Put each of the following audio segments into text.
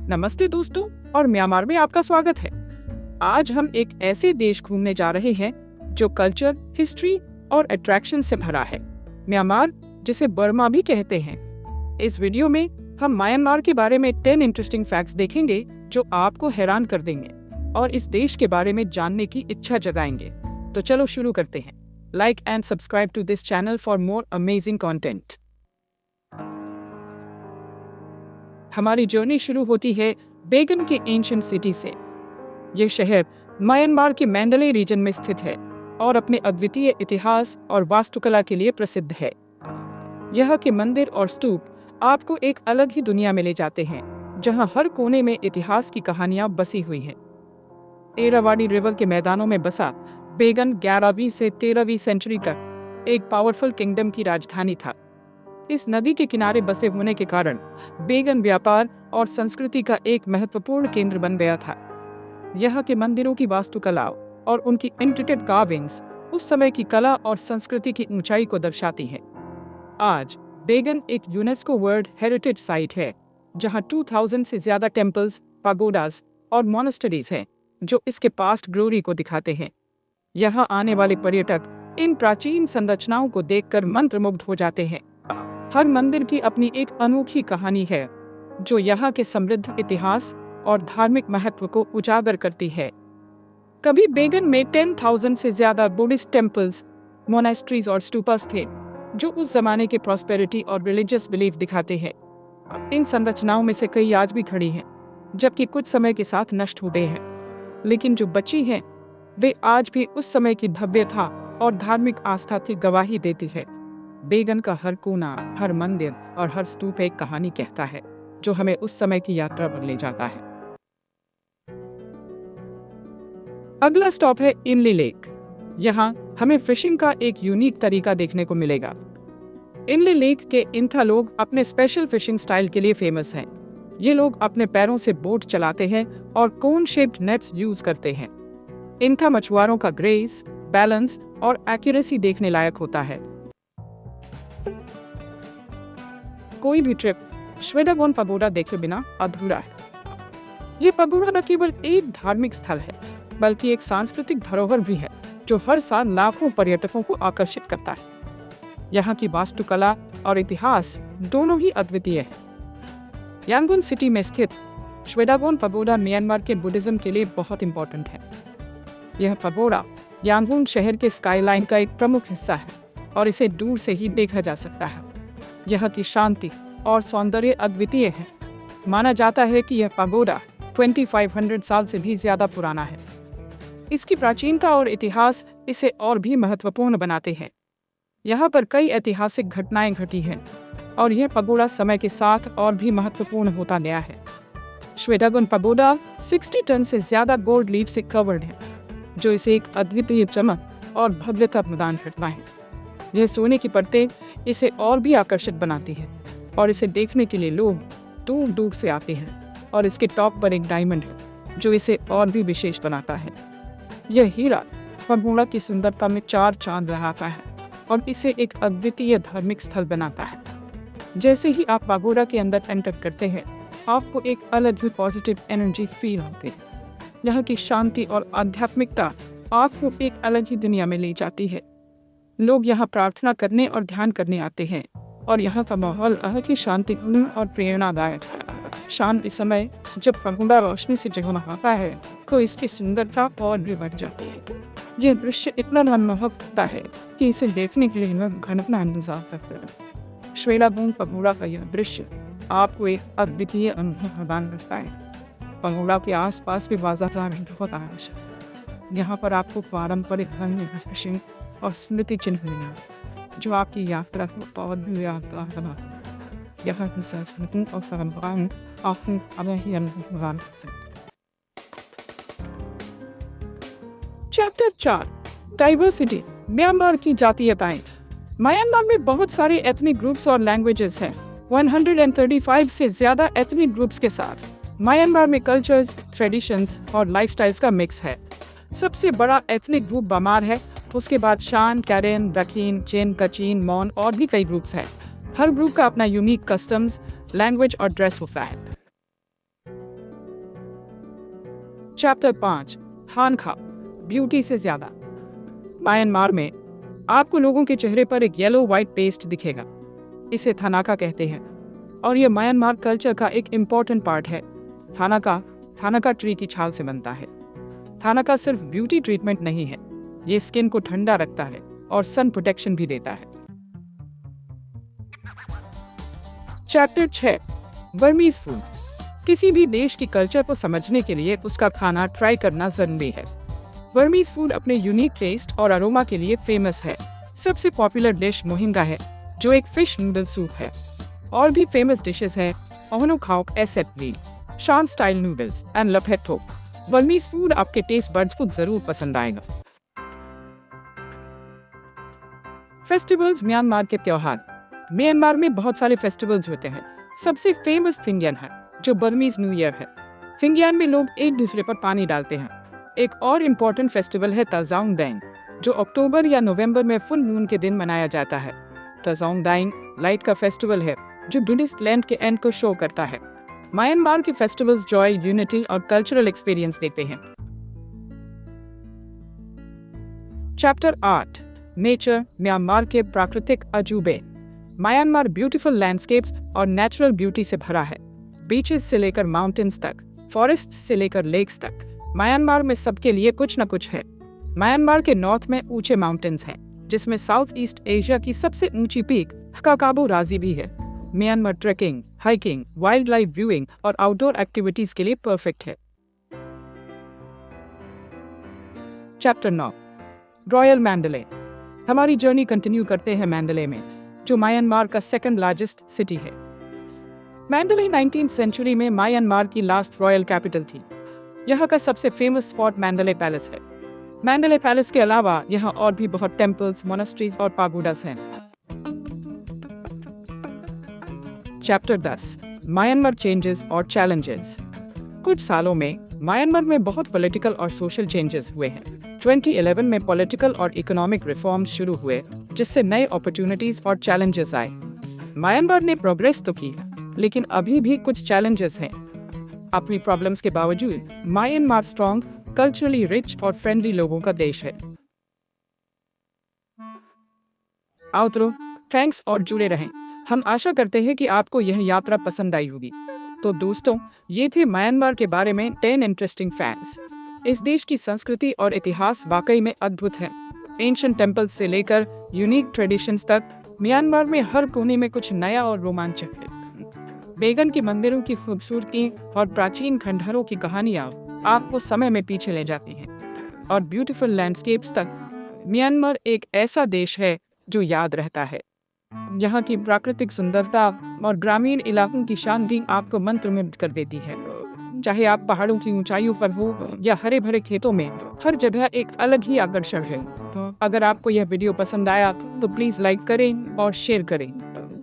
नमस्ते दोस्तों, और म्यांमार में आपका स्वागत है। आज हम एक ऐसे देश घूमने जा रहे हैं जो कल्चर, हिस्ट्री और अट्रैक्शन से भरा है। म्यांमार, जिसे बर्मा भी कहते हैं। इस वीडियो में हम म्यांमार के बारे में 10 इंटरेस्टिंग फैक्ट्स देखेंगे जो आपको हैरान कर देंगे और इस देश के बारे में जानने की इच्छा जगाएंगे। तो चलो शुरू करते हैं। Like and subscribe to this channel for more amazing content. हमारी जर्नी शुरू होती है बेगन के एंशिएंट सिटी से। यह शहर म्यांमार के मैंडले रीजन में स्थित है और अपने अद्वितीय इतिहास और वास्तुकला के लिए प्रसिद्ध है। यह के मंदिर और स्तूप आपको एक अलग ही दुनिया में ले जाते हैं, जहां हर कोने में इतिहास की कहानियां बसी हुई हैं। एरावाड़ी रिवर के मैदानों में बसा बेगन 11वीं से 13वीं सेंचुरी तक एक पावरफुल किंगडम की राजधानी था। इस नदी के किनारे बसे होने के कारण बेगन व्यापार और संस्कृति का एक महत्वपूर्ण केंद्र बन गया था। यहाँ के मंदिरों की वास्तुकला और उनकी इंट्रिकेट कार्विंग्स उस समय की कला और संस्कृति की ऊंचाई को दर्शाती हैं। आज बेगन एक यूनेस्को वर्ल्ड हेरिटेज साइट है, जहाँ 2000 से ज्यादा टेम्पल्स, पागोडास और मोनेस्टरीज हैं, जो इसके पास्ट ग्लोरी को दिखाते हैं। यहाँ आने वाले पर्यटक इन प्राचीन संरचनाओं को देखकर मंत्रमुग्ध हो जाते हैं। हर मंदिर की अपनी एक अनोखी कहानी है, जो यहाँ के समृद्ध इतिहास और धार्मिक महत्व को उजागर करती है। कभी बेगन में 10,000 से ज्यादा बुद्धिस्ट टेम्पल्स, मोनेस्ट्रीज और स्टूपास थे, जो उस जमाने के प्रॉस्पेरिटी और रिलीजियस बिलीफ दिखाते हैं। इन संरचनाओं में से कई आज भी खड़ी हैं, जबकि कुछ समय के साथ नष्ट हो गए हैं। लेकिन जो बची हैं, वे आज भी उस समय की भव्यता और धार्मिक आस्था की गवाही देती है। बेगन का हर कोना, हर मंदिर और हर स्तूप एक कहानी कहता है, जो हमें उस समय की यात्रा पर ले जाता है। अगला स्टॉप है इनली लेक। यहाँ हमें फिशिंग का एक यूनिक तरीका देखने को मिलेगा। इनली लेक के इंथा लोग अपने स्पेशल फिशिंग स्टाइल के लिए फेमस हैं। ये लोग अपने पैरों से बोट चलाते हैं और कोन शेप्ड नेट्स यूज करते हैं। इंथा मछुआरों का ग्रेस, बैलेंस और एक्यूरेसी देखने लायक होता है। कोई भी ट्रिप श्वेडागोन पगोडा देखे बिना अधूरा है। ये पगोडा न केवल एक धार्मिक स्थल है, बल्कि एक सांस्कृतिक धरोहर भी है, जो हर साल लाखों पर्यटकों को आकर्षित करता है। यहाँ की वास्तुकला और इतिहास दोनों ही अद्वितीय है। यांगून सिटी में स्थित श्वेडागोन पगोडा म्यांमार के बुद्धिज्म के लिए बहुत इंपॉर्टेंट है। यह पगोडा यांगून शहर के स्काईलाइन का एक प्रमुख हिस्सा है और इसे दूर से ही देखा जा सकता है। यहाँ की शांति और सौंदर्य अद्वितीय है। माना जाता है कि यह पगोडा 2500 साल से भी ज्यादा पुराना है। इसकी प्राचीनता और इतिहास इसे और भी महत्वपूर्ण बनाते हैं। यहाँ पर कई ऐतिहासिक घटनाएं घटी हैं और यह पगोडा समय के साथ और भी महत्वपूर्ण होता गया है। श्वेडागोन पगोडा 60 टन से ज्यादा गोल्ड लीफ से कवर्ड है, जो इसे एक अद्वितीय चमक और भव्यता प्रदान करता है। यह सोने की परतें इसे और भी आकर्षित बनाती है और इसे देखने के लिए लोग दूर दूर से आते हैं। और इसके टॉप पर एक डायमंड है, जो इसे और भी विशेष बनाता है। यह हीरा पगोडा की सुंदरता में 4 चांद लगाता है और इसे एक अद्वितीय धार्मिक स्थल बनाता है। जैसे ही आप पगोडा के अंदर एंटर करते हैं, आपको एक अलग ही पॉजिटिव एनर्जी फील होती है। यहाँ की शांति और आध्यात्मिकता आपको एक अलग ही दुनिया में ले जाती है। लोग यहाँ प्रार्थना करने और ध्यान करने आते हैं और यहाँ का माहौल बहुत ही शांतिपूर्ण और प्रेरणादायक है। शाम के समय जब पगोडा रोशनी से जगमगाता है, तो इसकी सुंदरता और भी बढ़ जाती है। यह दृश्य इतना मनमोहक होता है कि इसे देखने के लिए लोग घंटों इंतजार करते हैं। श्वेडागोन पगोडा का यह दृश्य आपको एक अद्वितीय अनुभव प्रदान करता है। पगोडा के आसपास भी बाजार बहुत आवश्यक है। यहाँ पर आपको पारंपरिक फिशिंग और स्मृति चिन्ह मिलेंगे, जो आपकी यात्रा को और भी यादगार बनाते हैं। यहाँ की संस्कृति और परंपराएं आपको अलग ही अनुभव प्रदान करते हैं। चैप्टर 4, डाइवर्सिटी, म्यांमार की जातीयताएं। म्यांमार में बहुत सारे एथनिक ग्रुप्स और लैंग्वेजेस हैं। 135 से ज्यादा एथनिक ग्रुप्स के साथ म्यांमार में कल्चर्स, ट्रेडिशंस और लाइफस्टाइल्स का मिक्स है। सबसे बड़ा एथनिक ग्रुप बमार है, उसके बाद शान, कैरेन, रखीन, चेन, कचीन, मॉन और भी कई ग्रुप्स हैं। हर ग्रुप का अपना यूनिक कस्टम्स, लैंग्वेज और ड्रेस होता है। चैप्टर 5, खान खा, ब्यूटी से ज्यादा। म्यांमार में आपको लोगों के चेहरे पर एक येलो व्हाइट पेस्ट दिखेगा। इसे थानाका कहते हैं और यह म्यांमार कल्चर का एक इम्पोर्टेंट पार्ट है। थानाका ट्री की छाल से बनता है। थानाका सिर्फ ब्यूटी ट्रीटमेंट नहीं है, ये स्किन को ठंडा रखता है और सन प्रोटेक्शन भी देता है। Chapter 6, Burmese food. किसी भी देश की कल्चर को समझने के लिए उसका खाना ट्राई करना जरूरी है। बर्मीज फूड अपने यूनिक टेस्ट और अरोमा के लिए फेमस है। सबसे पॉपुलर डिश मोहिंगा है, जो एक फिश नूडल सूप है। और भी फेमस डिशेस है ओहनो खाओक एसेटली, शान स्टाइल नूडल्स एंड लपेटो। बर्मीज फूड आपके टेस्ट बड्स को जरूर पसंद आएगा। फेस्टिवल्स, म्यांमार के त्योहार। म्यांमार में बहुत सारे फेस्टिवल्स होते हैं। सबसे फेमस थिंगियन है, जो बर्मीज न्यू ईयर है। थिंगियन में लोग एक दूसरे पर पानी डालते हैं। एक और इम्पोर्टेंट फेस्टिवल है ताजांग दाइंग, जो अक्टूबर या नवंबर में फुल मून के दिन मनाया जाता है। ताजांग दाइंग लाइट का फेस्टिवल है, जो बुद्धिस्ट लैंड के एंड को शो करता है। म्यांमार के फेस्टिवल्स जॉय, यूनिटी और कल्चरल एक्सपीरियंस देते हैं। चैप्टर 8, नेचर, म्यांमार के प्राकृतिक अजूबे। म्यांमार ब्यूटीफुल लैंडस्केप्स और नेचुरल ब्यूटी से भरा है। बीचेस से लेकर माउंटेन्स तक, फॉरेस्ट से लेकर लेक्स तक, म्यांमार में सबके लिए कुछ न कुछ है। म्यांमार के नॉर्थ में ऊंचे माउंटेन्स हैं, जिसमें साउथ ईस्ट एशिया की सबसे ऊंची पीक काकाबो राजी भी है। Myanmar trekking, hiking, wild life viewing और आउटडोर एक्टिविटीज के लिए परफेक्ट है। Chapter 9, royal Mandalay. हमारी जर्नी कंटिन्यू करते हैं मैंडले में, जो म्यांमार का सेकंड लार्जेस्ट सिटी है। मैंडले 19th सेंचुरी में म्यांमार की लास्ट रॉयल कैपिटल थी। यहाँ का सबसे फेमस स्पॉट मैंडले पैलेस है। मैंडले पैलेस के अलावा यहाँ और भी बहुत टेम्पल्स, मोनास्ट्रीज और पागोडास हैं। चैप्टर 10, म्यांमार चेंजेस और चैलेंजेस। कुछ सालों में म्यांमार में बहुत पॉलिटिकल और सोशल चेंजेस हुए हैं। 2011 में पॉलिटिकल और इकोनॉमिक रिफॉर्म्स शुरू हुए, जिससे नए अपॉर्चुनिटीज और चैलेंजेस आए। म्यांमार ने प्रोग्रेस तो की, लेकिन अभी भी कुछ चैलेंजेस हैं। अपनी प्रॉब्लम्स के बावजूद म्यांमार स्ट्रॉन्ग, कल्चरली रिच और फ्रेंडली लोगों का देश है। आउटरो, थैंक्स और जुड़े रहें। हम आशा करते हैं कि आपको यह यात्रा पसंद आई होगी। तो दोस्तों, ये थे म्यांमार के बारे में 10 इंटरेस्टिंग फैक्ट्स। इस देश की संस्कृति और इतिहास वाकई में अद्भुत है। एंशिएंट टेम्पल्स से लेकर यूनिक ट्रेडिशंस तक, म्यांमार में हर कोने में कुछ नया और रोमांचक है। बेगन के मंदिरों की खूबसूरती और प्राचीन खंडहरों की कहानियां आपको समय में पीछे ले जाती हैं। और ब्यूटीफुल लैंडस्केप्स तक, म्यांमार एक ऐसा देश है जो याद रहता है। यहाँ की प्राकृतिक सुंदरता और ग्रामीण इलाकों की शांति आपको मंत्रमुग्ध कर देती है। चाहे आप पहाड़ों की ऊंचाइयों पर हो या हरे भरे खेतों में, हर जगह एक अलग ही आकर्षण है। तो अगर आपको यह वीडियो पसंद आया तो प्लीज लाइक करें और शेयर करें।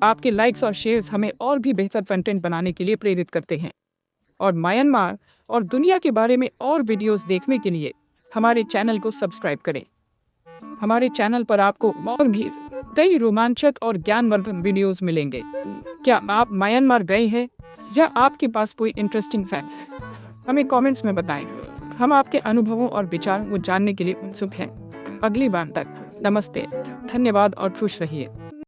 आपके लाइक्स और शेयर्स हमें और भी बेहतर कंटेंट बनाने के लिए प्रेरित करते हैं। और म्यांमार और दुनिया के बारे में और वीडियोस देखने के लिए हमारे चैनल को सब्सक्राइब करें। हमारे चैनल पर आपको और भी कई रोमांचक और ज्ञानवर्धक वीडियोस मिलेंगे। क्या आप म्यांमार गए हैं या आपके पास कोई इंटरेस्टिंग फैक्ट है? हमें कमेंट्स में बताएं। हम आपके अनुभवों और विचारों को जानने के लिए उत्सुक हैं। अगली बार तक नमस्ते, धन्यवाद और खुश रहिए।